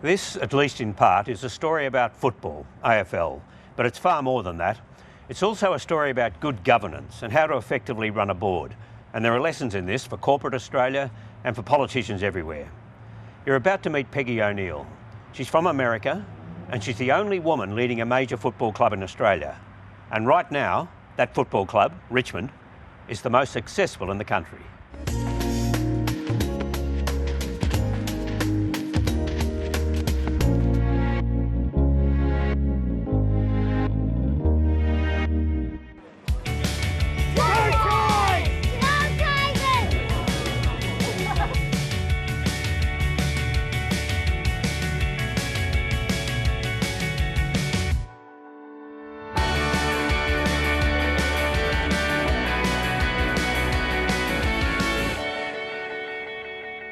This, at least in part, is a story about football, AFL, but it's far more than that. It's also a story about good governance and how to effectively run a board. And there are lessons in this for corporate Australia and for politicians everywhere. You're about to meet Peggy O'Neal. She's from America and she's the only woman leading a major football club in Australia. And right now, that football club, Richmond, is the most successful in the country.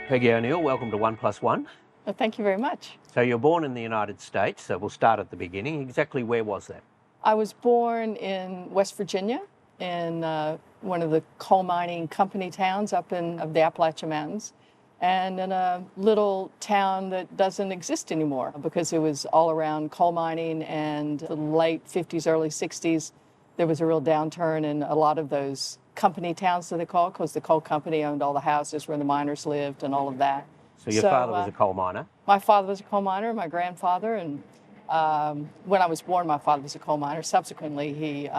Peggy O'Neal, welcome to 1+1. Well, thank you very much. So you're born in the United States, so we'll start at the beginning. Exactly where was that? I was born in West Virginia in one of the coal mining company towns up in the Appalachian Mountains, and in a little town that doesn't exist anymore because it was all around coal mining, and the late 50s, early 60s, there was a real downturn in a lot of those company towns that they call, because the coal company owned all the houses where the miners lived and all of that. So your father was a coal miner? My father was a coal miner, my grandfather, and when I was born, my father was a coal miner. Subsequently, he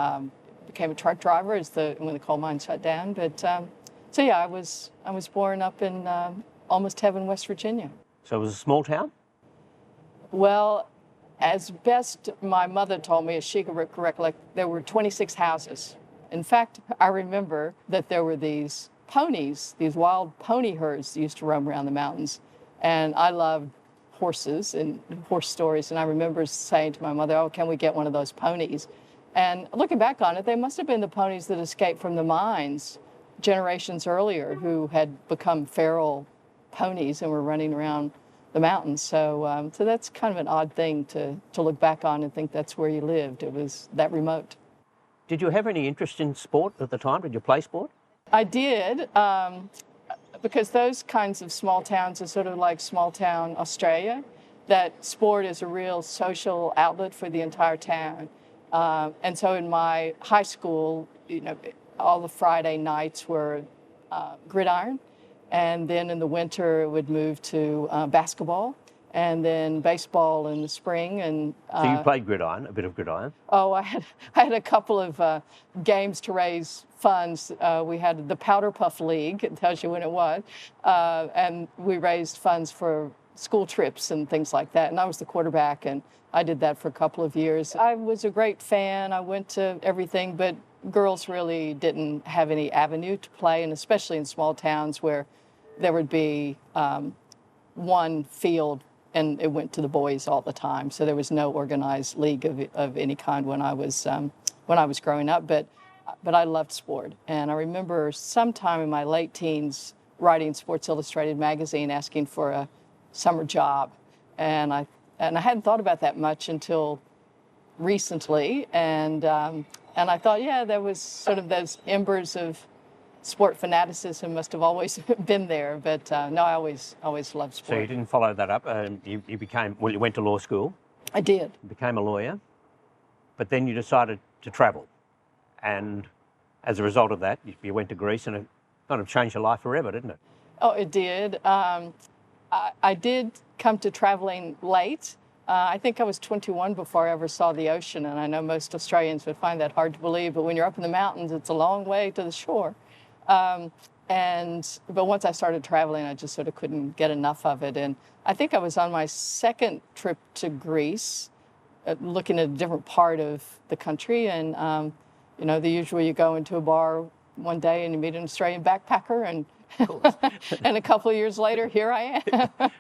became a truck driver when the coal mine shut down. But so yeah, I was born up in almost heaven, West Virginia. So it was a small town? Well, as best my mother told me, as she could recollect, there were 26 houses. In fact, I remember that there were these ponies, these wild pony herds that used to roam around the mountains. And I loved horses and horse stories. And I remember saying to my mother, oh, can we get one of those ponies? And looking back on it, they must have been the ponies that escaped from the mines generations earlier, who had become feral ponies and were running around the mountains. So that's kind of an odd thing to look back on and think that's where you lived. It was that remote. Did you have any interest in sport at the time? Did you play sport? I did, because those kinds of small towns are sort of like small town Australia, that sport is a real social outlet for the entire town. And so in my high school, all the Friday nights were gridiron, and then in the winter it would move to basketball, and then baseball in the spring. And so you played gridiron, a bit of gridiron? Oh, I had a couple of games to raise funds. We had the Powder Puff League, it tells you when it was, and we raised funds for school trips and things like that. And I was the quarterback, and I did that for a couple of years. I was a great fan. I went to everything, but girls really didn't have any avenue to play, and especially in small towns where there would be one field and it went to the boys all the time. So there was no organized league of any kind when I was growing up. But I loved sport, and I remember sometime in my late teens writing Sports Illustrated magazine asking for a summer job, and I hadn't thought about that much until recently, and I thought, yeah, there was sort of those embers of sport fanaticism must have always been there, but no, I always loved sport. So you didn't follow that up. You went to law school. I did. You became a lawyer, but then you decided to travel, and as a result of that, you went to Greece, and it kind of changed your life forever, didn't it? Oh, it did. I did come to traveling late. I think I was 21 before I ever saw the ocean, and I know most Australians would find that hard to believe, but when you're up in the mountains, it's a long way to the shore. But once I started traveling, I just sort of couldn't get enough of it. And I think I was on my second trip to Greece, looking at a different part of the country. And, the usual, you go into a bar one day and you meet an Australian backpacker, and and a couple of years later, here I am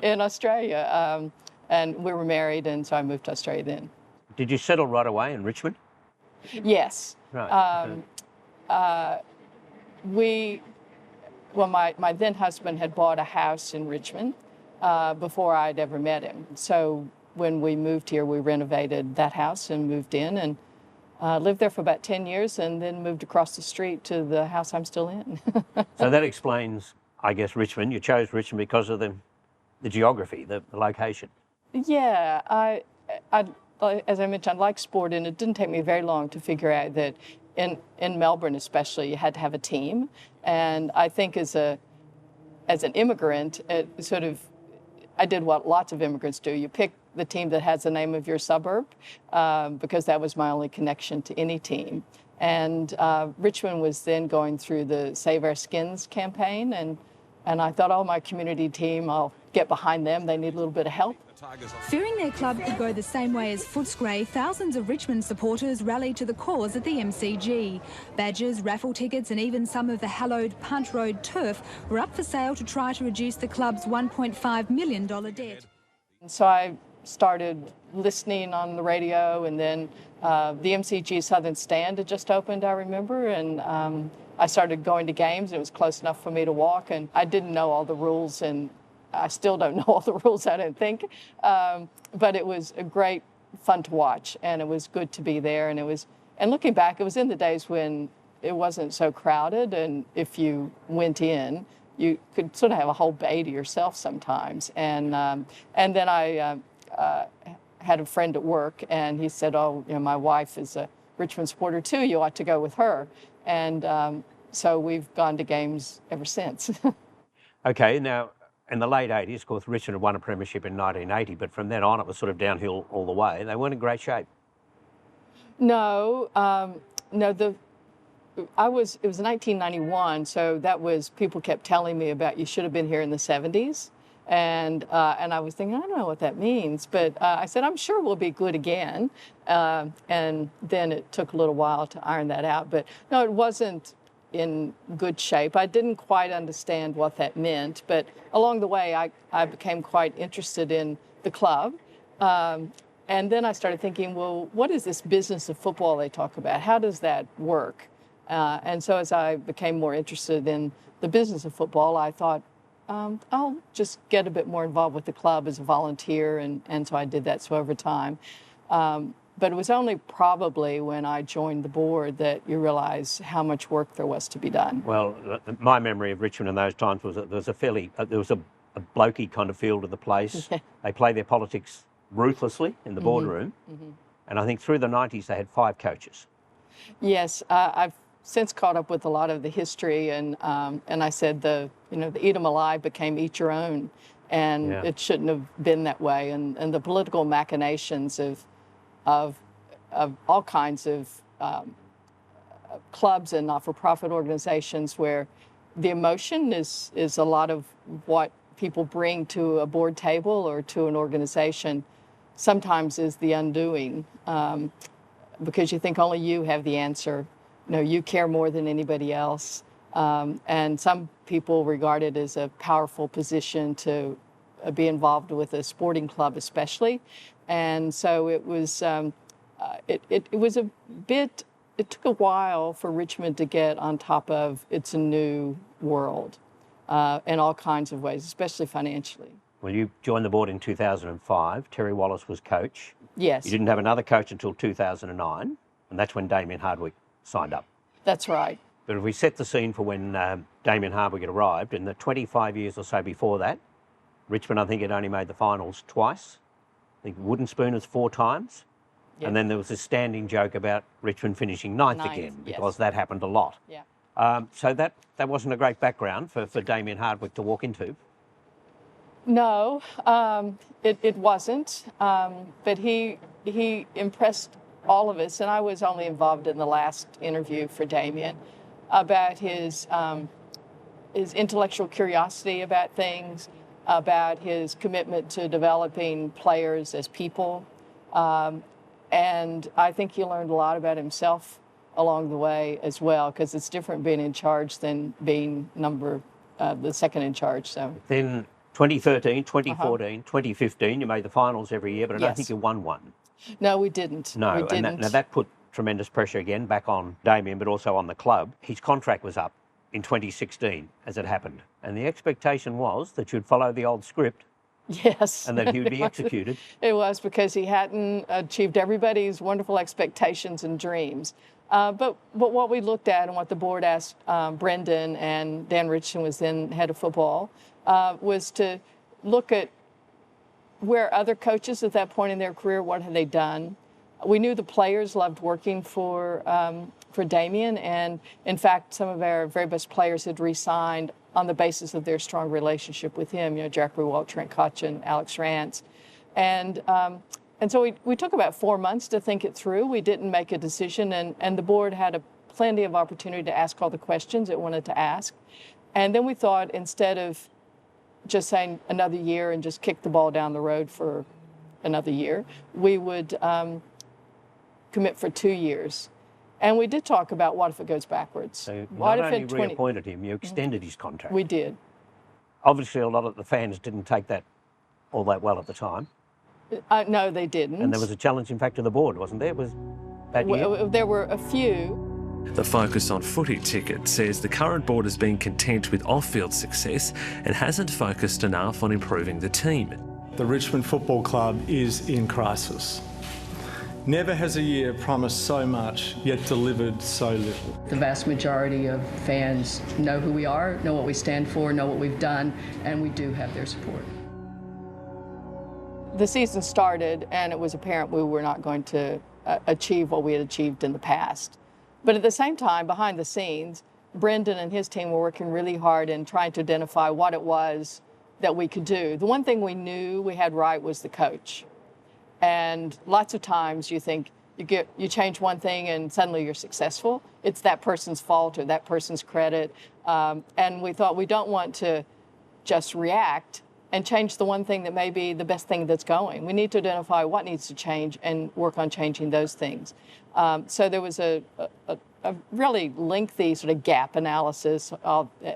in Australia. And we were married, and so I moved to Australia then. Did you settle right away in Richmond? Yes. Right. My then husband had bought a house in Richmond before I'd ever met him. So when we moved here, we renovated that house and moved in, and lived there for about 10 years, and then moved across the street to the house I'm still in. So that explains, I guess, Richmond. You chose Richmond because of the geography, the location. Yeah, as I mentioned, I like sport, and it didn't take me very long to figure out that in Melbourne especially, you had to have a team. And I think as an immigrant, I did what lots of immigrants do. You pick the team that has the name of your suburb, because that was my only connection to any team. And Richmond was then going through the Save Our Skins campaign, and I thought, oh, my community team, I'll get behind them. They need a little bit of help. Fearing their club could go the same way as Footscray, thousands of Richmond supporters rallied to the cause at the MCG. Badges, raffle tickets and even some of the hallowed Punt Road turf were up for sale to try to reduce the club's $1.5 million debt. So I started listening on the radio, and then the MCG Southern Stand had just opened, I remember, and I started going to games. It was close enough for me to walk, and I didn't know all the rules, and I still don't know all the rules, I don't think. But it was a great fun to watch, and it was good to be there. And looking back, it was in the days when it wasn't so crowded, and if you went in, you could sort of have a whole bay to yourself sometimes. And then I had a friend at work, and he said, oh, my wife is a Richmond supporter too, you ought to go with her. And so we've gone to games ever since. Okay, now, in the late 80s, of course, Richmond had won a premiership in 1980, but from then on it was sort of downhill all the way. They weren't in great shape. No, it was 1991, so that was, people kept telling me about you should have been here in the 70s. And I was thinking, I don't know what that means, but I said, I'm sure we'll be good again. And then it took a little while to iron that out. But no, it wasn't in good shape. I didn't quite understand what that meant, but along the way, I became quite interested in the club. And then I started thinking, well, what is this business of football they talk about? How does that work? And so as I became more interested in the business of football, I thought, I'll just get a bit more involved with the club as a volunteer, and so I did that so over time. But it was only probably when I joined the board that you realize how much work there was to be done. Well, my memory of Richmond in those times was that there was a blokey kind of feel to the place. Yeah. They play their politics ruthlessly in the boardroom, and I think through the 90s they had 5 coaches. Yes, I've since caught up with a lot of the history, and I said the eat 'em alive became eat your own, and it shouldn't have been that way. And the political machinations of all kinds of clubs and not-for-profit organizations, where the emotion is a lot of what people bring to a board table or to an organization, sometimes is the undoing, because you think only you have the answer. You care more than anybody else. And some people regard it as a powerful position to be involved with a sporting club especially. And so it was, it was a bit, it took a while for Richmond to get on top of it's a new world in all kinds of ways, especially financially. Well, you joined the board in 2005. Terry Wallace was coach. Yes. You didn't have another coach until 2009, and that's when Damien Hardwick signed up. That's right. But if we set the scene for when Damien Hardwick had arrived, in the 25 years or so before that, Richmond, I think, had only made the finals twice. I think Wooden Spooners 4 times. Yep. And then there was this standing joke about Richmond finishing ninth again, because that happened a lot. Yeah. So that wasn't a great background for Damien Hardwick to walk into. No, it wasn't. But he impressed all of us, and I was only involved in the last interview for Damien, about his intellectual curiosity about things, about his commitment to developing players as people. And I think he learned a lot about himself along the way as well, because it's different being in charge than being the second in charge. So then 2013, 2014, 2015, you made the finals every year, but I don't think you won one. No, we didn't. No, we didn't. And that put tremendous pressure again back on Damien, but also on the club. His contract was up in 2016 as it happened, and the expectation was that you'd follow the old script. Yes. And that he would be executed. It was, because he hadn't achieved everybody's wonderful expectations and dreams. But what we looked at, and what the board asked Brendan, and Dan Richardson was then head of football, was to look at where other coaches at that point in their career, what had they done? We knew the players loved working for Damien, and in fact, some of our very best players had re-signed on the basis of their strong relationship with him. You know, Jack Rewalt, Trent Cotchin, Alex Rance, and so we took about 4 months to think it through. We didn't make a decision, and the board had plenty of opportunity to ask all the questions it wanted to ask, and then we thought, instead of just saying another year and just kick the ball down the road for another year, we would commit for 2 years. And we did talk about, what if it goes backwards? So what not if only it reappointed him, you extended his contract. We did. Obviously, a lot of the fans didn't take that all that well at the time. No, they didn't. And there was a challenging factor to the board, wasn't there? Was that year? There were a few. The Focus on Footy ticket says the current board has been content with off-field success and hasn't focused enough on improving the team. The Richmond Football Club is in crisis. Never has a year promised so much, yet delivered so little. The vast majority of fans know who we are, know what we stand for, know what we've done, and we do have their support. The season started, and it was apparent we were not going to achieve what we had achieved in the past. But at the same time, behind the scenes, Brendan and his team were working really hard in trying to identify what it was that we could do. The one thing we knew we had right was the coach. And lots of times you think you change one thing and suddenly you're successful. It's that person's fault or that person's credit. And we thought, we don't want to just react and change the one thing that may be the best thing that's going. We need to identify what needs to change and work on changing those things. So there was a really lengthy sort of gap analysis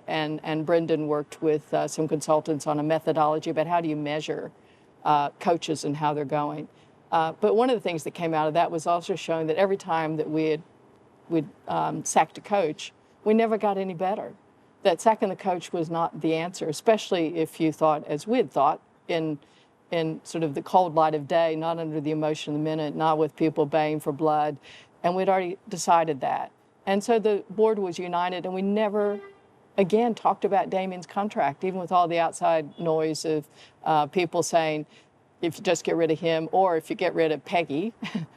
and Brendan worked with some consultants on a methodology about how do you measure coaches and how they're going. But one of the things that came out of that was also showing that every time that we'd sacked a coach, we never got any better. That sacking the coach was not the answer, especially if you thought, as we'd thought, in sort of the cold light of day, not under the emotion of the minute, not with people baying for blood. And we'd already decided that. And so the board was united, and we never again talked about Damien's contract, even with all the outside noise of people saying, if you just get rid of him, or if you get rid of Peggy,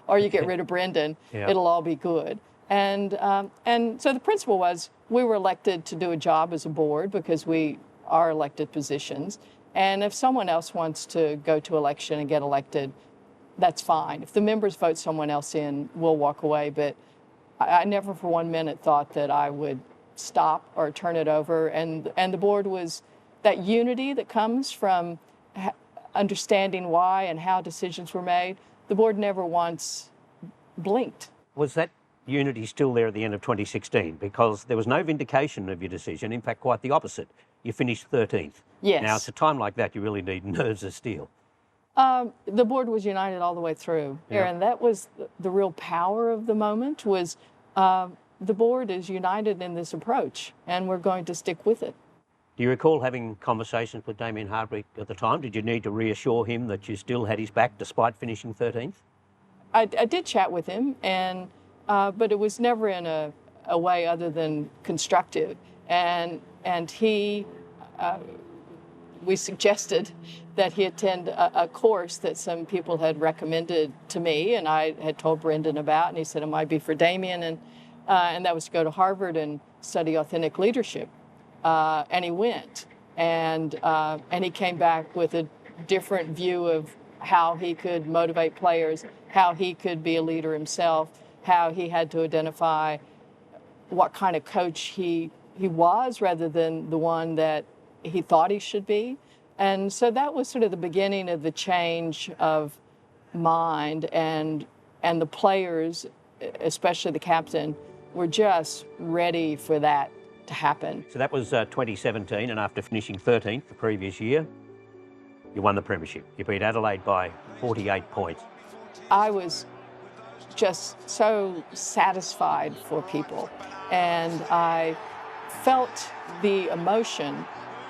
or you get rid of Brendan, it'll all be good. And so the principle was, we were elected to do a job as a board because we are elected positions. And if someone else wants to go to election and get elected, that's fine. If the members vote someone else in, we'll walk away. But I never for 1 minute thought that I would stop or turn it over. And the board was that unity that comes from understanding why and how decisions were made. The board never once blinked. Was that unity still there at the end of 2016? Because there was no vindication of your decision. In fact, quite the opposite. You finished 13th. Yes. Now, it's a time like that you really need nerves of steel. The board was united all the way through, Aaron. That was the real power of the moment, was the board is united in this approach, and we're going to stick with it. Do you recall having conversations with Damien Hardwick at the time? Did you need to reassure him that you still had his back despite finishing 13th? I did chat with him, but it was never in a way other than constructive. And we suggested that he attend a course that some people had recommended to me, and I had told Brendan about, and he said it might be for Damien, and that was to go to Harvard and study authentic leadership. And he went, and he came back with a different view of how he could motivate players, how he could be a leader himself, how he had to identify what kind of coach he was rather than the one that he thought he should be. And so that was sort of the beginning of the change of mind, and the players, especially the captain, were just ready for that to happen. So that was 2017, and after finishing 13th the previous year, you won the Premiership. You beat Adelaide by 48 points. I was just so satisfied for people, and I felt the emotion,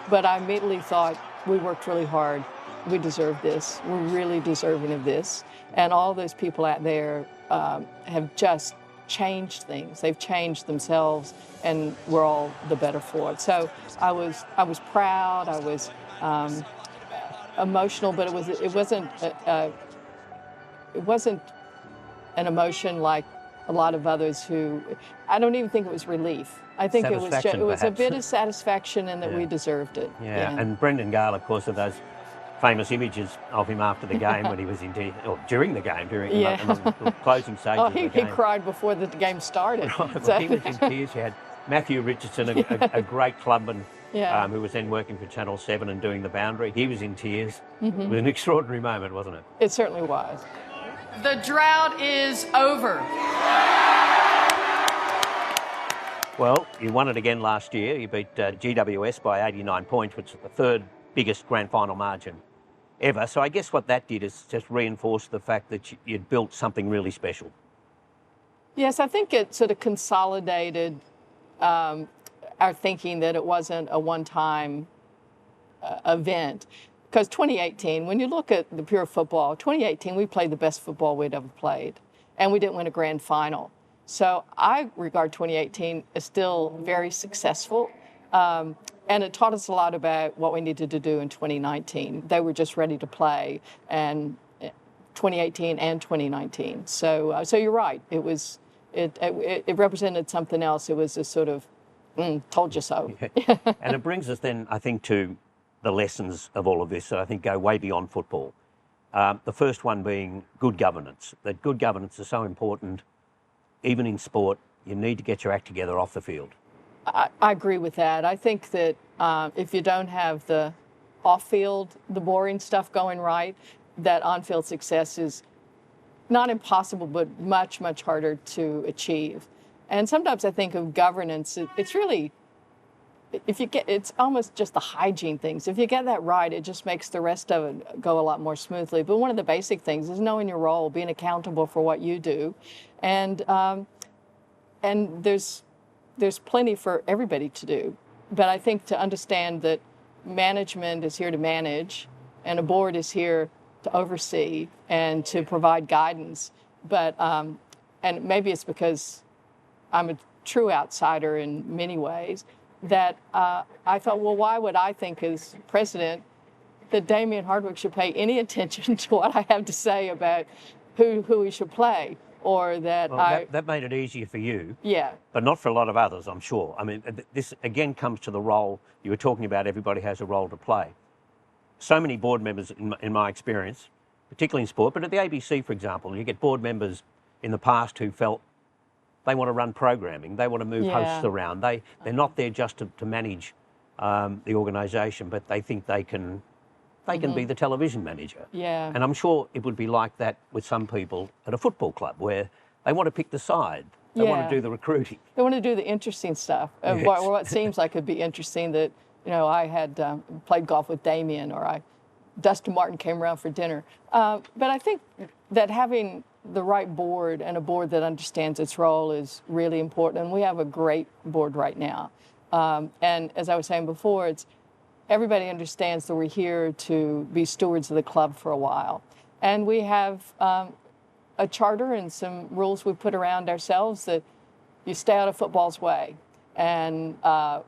but I immediately thought, we worked really hard. We deserve this. We're really deserving of this. And all those people out there have just changed things. They've changed themselves, and we're all the better for it. So I was proud. I was emotional, but it wasn't an emotion like a lot of others who. I don't even think it was relief. I think it was a bit of satisfaction in that we deserved it. Yeah, and Brendan Gale, of course, of those famous images of him after the game when he was in tears, or during the game, during the closing stages of the game. He cried before the game started. Right, well, he was in tears. You had Matthew Richardson, a great clubman who was then working for Channel 7 and doing the boundary. He was in tears. It was an extraordinary moment, wasn't it? It certainly was. The drought is over. Well, you won it again last year. You beat GWS by 89 points, which is the third biggest grand final margin ever. So I guess what that did is just reinforce the fact that you'd built something really special. Yes, I think it sort of consolidated our thinking that it wasn't a one-time event. Because 2018, when you look at the pure football, 2018, we played the best football we'd ever played, and we didn't win a grand final. So I regard 2018 as still very successful, and it taught us a lot about what we needed to do in 2019. They were just ready to play, and 2018 and 2019. So you're right. It represented something else. It was a sort of told you so. And it brings us then, I think, to the lessons of all of this that I think go way beyond football. The first one being good governance. That good governance is so important. Even in sport, you need to get your act together off the field. I agree with that. I think that if you don't have the off-field, the boring stuff going right, that on-field success is not impossible, but much, much harder to achieve. And sometimes I think of governance, it's really, it's almost just the hygiene things. If you get that right, it just makes the rest of it go a lot more smoothly. But one of the basic things is knowing your role, being accountable for what you do. And there's plenty for everybody to do. But I think to understand that management is here to manage and a board is here to oversee and to provide guidance. But, and maybe it's because I'm a true outsider in many ways, that I thought, well, why would I think as president that Damien Hardwick should pay any attention to what I have to say about who he should play? Or that that made it easier for you. Yeah. But not for a lot of others, I'm sure. I mean, this again comes to the role you were talking about. Everybody has a role to play. So many board members, in my experience, particularly in sport, but at the ABC, for example, you get board members in the past who felt they want to run programming, they want to move hosts around. They're not there just to manage the organisation, but they think they can be the television manager. Yeah. And I'm sure it would be like that with some people at a football club where they want to pick the side. They want to do the recruiting. They want to do the interesting stuff. Yes. What seems like could be interesting that, you know, I had played golf with Damien, or Dustin Martin came around for dinner. But I think that having the right board and a board that understands its role is really important. And we have a great board right now. And as I was saying before, everybody understands that we're here to be stewards of the club for a while. And we have a charter and some rules we put around ourselves that you stay out of football's way. And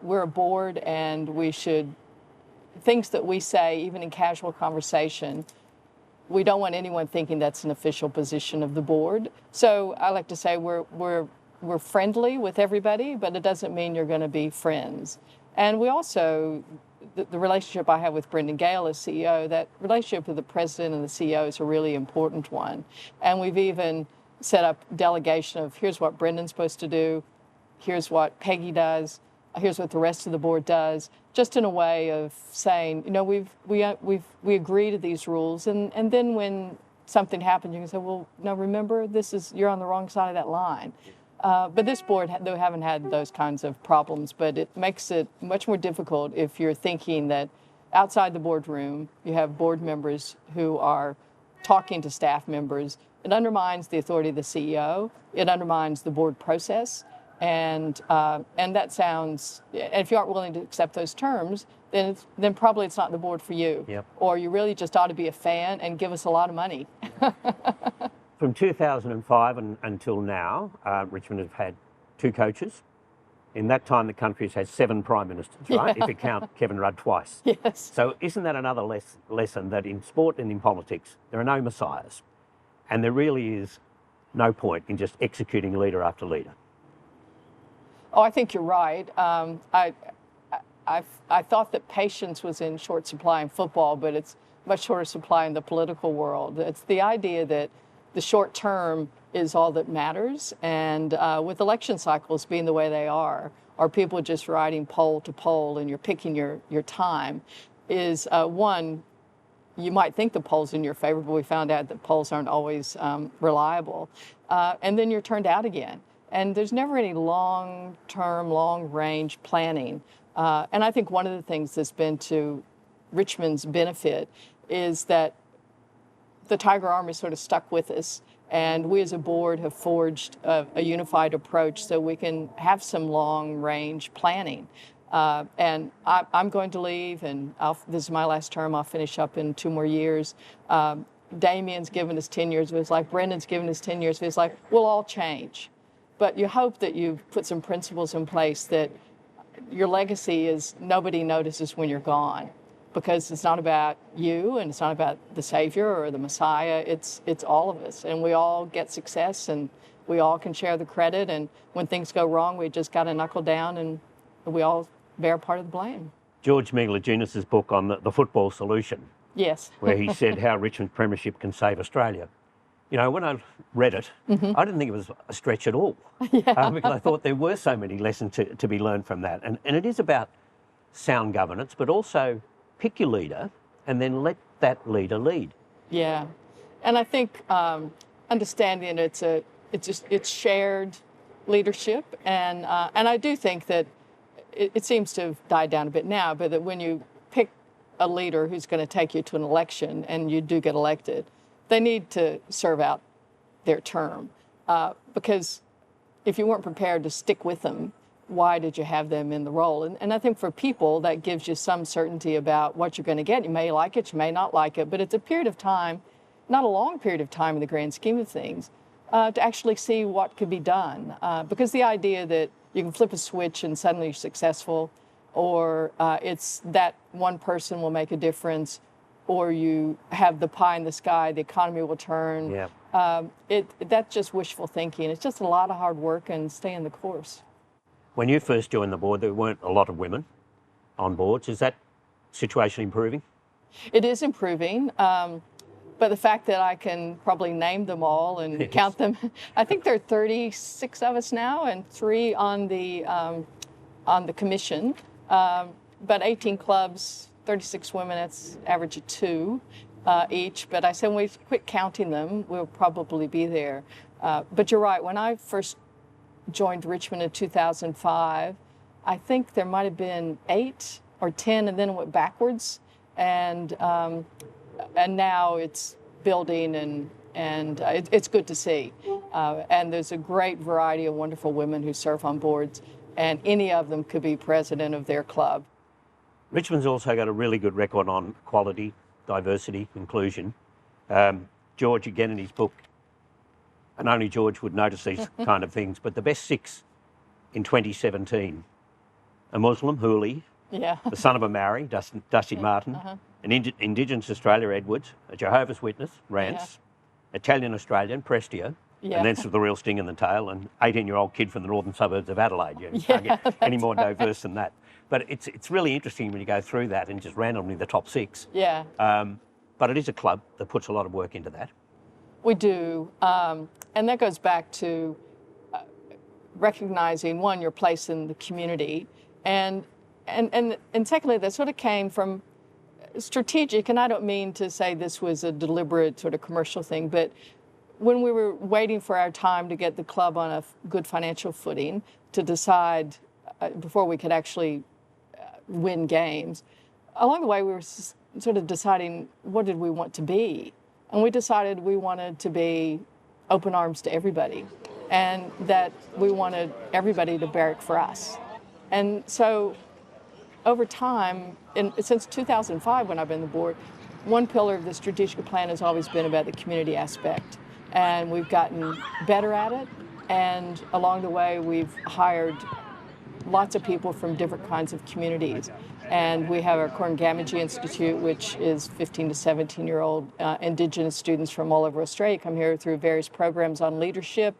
we're a board, and things that we say, even in casual conversation, we don't want anyone thinking that's an official position of the board. So I like to say we're friendly with everybody, but it doesn't mean you're going to be friends. And we also, the relationship I have with Brendan Gale as CEO, that relationship with the president and the CEO is a really important one. And we've even set up delegation of here's what Brendan's supposed to do, here's what Peggy does, here's what the rest of the board does, just in a way of saying, you know, we agree to these rules, and then when something happens, you can say, well, no, remember, you're on the wrong side of that line. But this board, they haven't had those kinds of problems, but it makes it much more difficult if you're thinking that outside the boardroom, you have board members who are talking to staff members. It undermines the authority of the CEO. It undermines the board process. And that sounds, and if you aren't willing to accept those terms, then probably it's not the board for you. Yep. Or you really just ought to be a fan and give us a lot of money. From 2005 until now, Richmond have had 2 coaches, In that time, the country's had 7 prime ministers, right? If you count Kevin Rudd twice. Yes. So isn't that another lesson that in sport and in politics, there are no messiahs, and there really is no point in just executing leader after leader? Oh, I think you're right. I thought that patience was in short supply in football, but it's much shorter supply in the political world. It's the idea that the short term is all that matters, and with election cycles being the way they are people just riding poll to poll and you're picking your time, is one, you might think the polls in your favor, but we found out that polls aren't always reliable, and then you're turned out again. And there's never any long-term, long-range planning. And I think one of the things that's been to Richmond's benefit is that the Tiger Army sort of stuck with us, and we as a board have forged a unified approach so we can have some long-range planning. And I'm going to leave, and this is my last term. I'll finish up in 2 more years. Damien's given us 10 years of his life. Brendan's given us 10 years of his life. We'll all change. But you hope that you've put some principles in place that your legacy is nobody notices when you're gone, because it's not about you and it's not about the Savior or the Messiah. It's all of us, and we all get success and we all can share the credit. And when things go wrong, we just got to knuckle down and we all bear part of the blame. George Megalogenis's book on the football solution. Yes. Where he said how Richmond Premiership can save Australia. You know, when I read it, I didn't think it was a stretch at all, because I thought there were so many lessons to be learned from that. And it is about sound governance, but also pick your leader and then let that leader lead. Yeah, and I think understanding it's shared leadership, and I do think that it seems to have died down a bit now, but that when you pick a leader who's going to take you to an election and you do get elected, they need to serve out their term, because if you weren't prepared to stick with them, why did you have them in the role? And I think for people, that gives you some certainty about what you're going to get. You may like it, you may not like it, but it's a period of time, not a long period of time in the grand scheme of things, to actually see what could be done. Because the idea that you can flip a switch and suddenly you're successful, or it's that one person will make a difference, or you have the pie in the sky, the economy will turn. Yeah. That's just wishful thinking. It's just a lot of hard work and staying the course. When you first joined the board, there weren't a lot of women on boards. Is that situation improving? It is improving, but the fact that I can probably name them all and count them, I think there are 36 of us now and 3 on the commission, but 18 clubs, 36 women, that's average of 2 each. But I said when we quit counting them, we'll probably be there. But you're right, when I first joined Richmond in 2005, I think there might have been 8 or 10, and then it went backwards. And now it's building, and it's good to see. And there's a great variety of wonderful women who serve on boards, and any of them could be president of their club. Richmond's also got a really good record on quality, diversity, inclusion. George, again in his book, and only George would notice these kind of things, but the best 6 in 2017, a Muslim, Hooley, the son of a Maori, Dusty Martin, an Indigenous Australia, Edwards, a Jehovah's Witness, Rance, Italian Australian, Prestia, and then sort of the real sting in the tail, an 18-year-old kid from the northern suburbs of Adelaide. You can't get any more diverse than that. But it's really interesting when you go through that and just randomly the top 6. Yeah. But it is a club that puts a lot of work into that. We do. And that goes back to recognizing, one, your place in the community, and secondly, that sort of came from strategic, and I don't mean to say this was a deliberate sort of commercial thing, but when we were waiting for our time to get the club on a good financial footing to decide before we could actually win games, along the way we were sort of deciding what did we want to be. And we decided we wanted to be open arms to everybody, and that we wanted everybody to barrack for us. And so over time, since 2005 when I've been on the board, one pillar of the strategic plan has always been about the community aspect. And we've gotten better at it, and along the way we've hired lots of people from different kinds of communities. And we have our Corngamaji Institute, which is 15 to 17-year-old Indigenous students from all over Australia come here through various programs on leadership,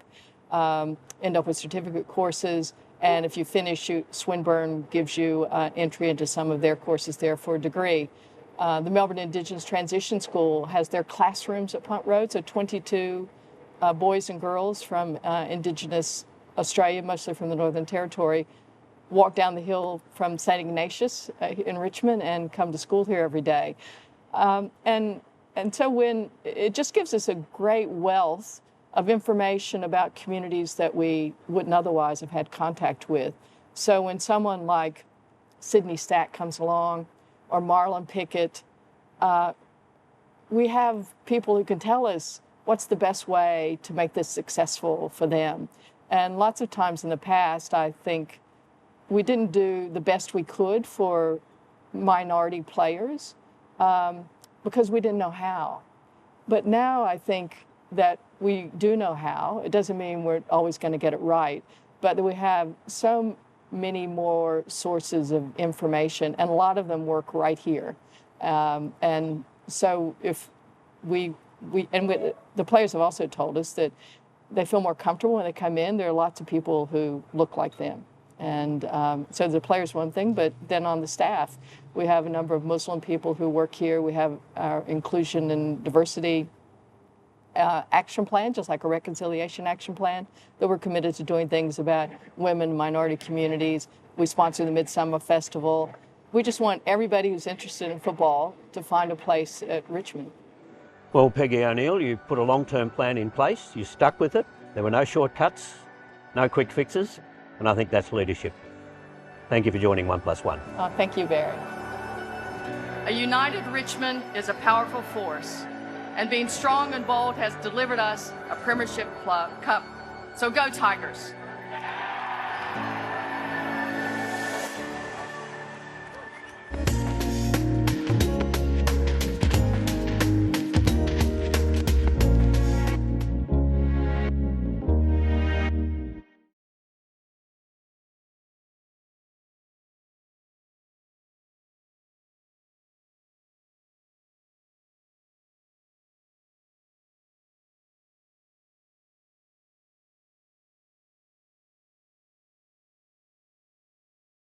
end up with certificate courses, and if you finish, Swinburne gives you entry into some of their courses there for a degree. The Melbourne Indigenous Transition School has their classrooms at Punt Road, so 22 boys and girls from Indigenous Australia, mostly from the Northern Territory, walk down the hill from St. Ignatius in Richmond and come to school here every day. And so when it just gives us a great wealth of information about communities that we wouldn't otherwise have had contact with. So when someone like Sydney Stack comes along, or Marlon Pickett, we have people who can tell us what's the best way to make this successful for them. And lots of times in the past, I think we didn't do the best we could for minority players because we didn't know how. But now I think that we do know how. It doesn't mean we're always going to get it right, but that we have so many more sources of information, and a lot of them work right here. And so if the players have also told us that they feel more comfortable when they come in. There are lots of people who look like them. And so the players, one thing, but then on the staff, we have a number of Muslim people who work here. We have our inclusion and diversity action plan, just like a reconciliation action plan, that we're committed to doing things about women, minority communities. We sponsor the Midsummer Festival. We just want everybody who's interested in football to find a place at Richmond. Well, Peggy O'Neal, you put a long-term plan in place. You stuck with it. There were no shortcuts, no quick fixes, and I think that's leadership. Thank you for joining 1+1. Thank you, Barrie. A united Richmond is a powerful force, and being strong and bold has delivered us a Premiership Cup. So go Tigers!